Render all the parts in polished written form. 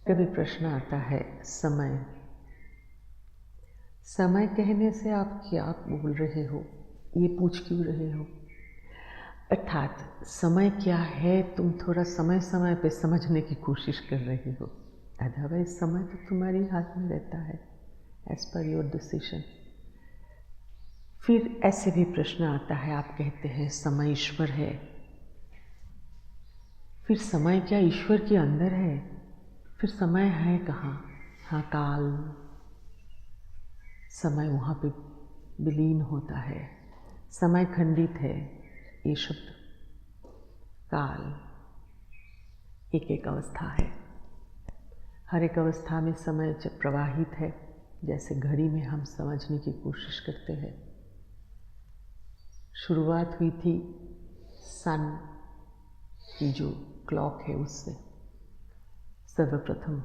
कभी प्रश्न आता है समय समय कहने से आप क्या बोल रहे हो, ये पूछ क्यों रहे हो। अर्थात समय क्या है तुम थोड़ा समय समय पे समझने की कोशिश कर रहे हो। अदरवाइज समय तो तुम्हारे हाथ में रहता है, एज पर योर डिसीजन। फिर ऐसे भी प्रश्न आता है, आप कहते हैं समय ईश्वर है। फिर समय क्या ईश्वर के अंदर है? फिर समय है कहाँ? हाँ, काल, समय वहाँ पे विलीन होता है। समय खंडित है। ये शब्द काल एक एक अवस्था है। हर एक अवस्था में समय जब प्रवाहित है, जैसे घड़ी में हम समझने की कोशिश करते हैं। शुरुआत हुई थी सन की जो क्लॉक है उससे सर्वप्रथम,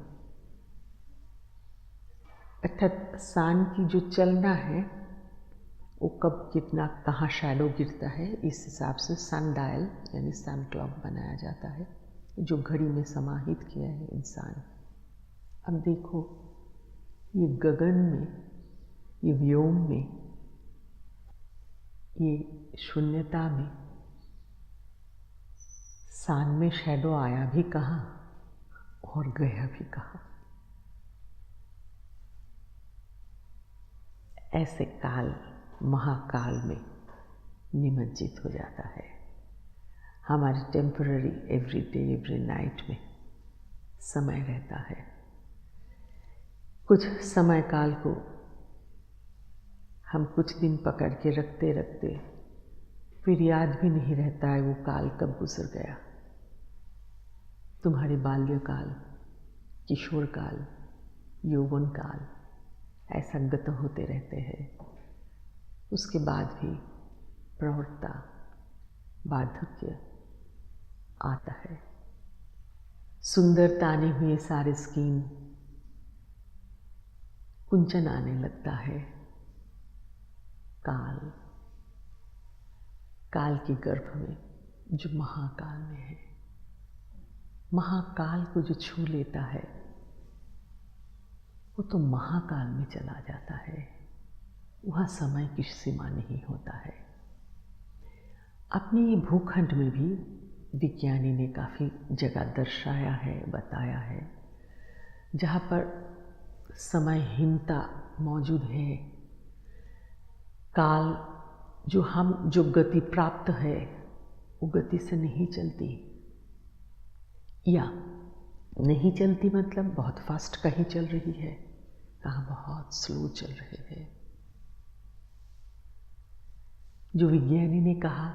अर्थात सन की जो चलना है वो कब कितना कहाँ शैडो गिरता है, इस हिसाब से सन डायल यानी सन क्लॉक बनाया जाता है, जो घड़ी में समाहित किया है इंसान। अब देखो, ये गगन में, ये व्योम में, ये शून्यता में सन में शैडो आया भी कहाँ और गया भी कहाँ। ऐसे काल महाकाल में निमज्जित हो जाता है। हमारे temporary every day every night में समय रहता है। कुछ समय काल को हम कुछ दिन पकड़ के रखते रखते फिर याद भी नहीं रहता है वो काल कब गुजर गया। तुम्हारे बाल्यकाल, किशोर काल, यौवन काल ऐसा गत होते रहते हैं। उसके बाद भी प्रौढ़ता, वार्धक्य आता है। सुंदर ताने हुए सारे स्किन कुंचन आने लगता है। काल, काल के गर्भ में जो महाकाल में है, महाकाल को जो छू लेता है वो तो महाकाल में चला जाता है। वहाँ समय की सीमा नहीं होता है। अपनी भूखंड में भी विज्ञानी ने काफ़ी जगह दर्शाया है, बताया है, जहाँ पर समयहीनता मौजूद है। काल जो गति प्राप्त है वो गति से नहीं चलती, या नहीं चलती मतलब बहुत फास्ट कहीं चल रही है, कहाँ बहुत स्लो चल रहे हैं। जो विज्ञानी ने कहा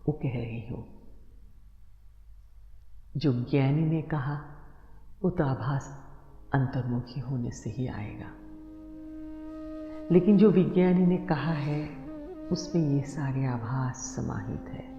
वो कह रही हो, जो ज्ञानी ने कहा वो तो आभास अंतर्मुखी होने से ही आएगा। लेकिन जो विज्ञानी ने कहा है उसमें ये सारे आभास समाहित है।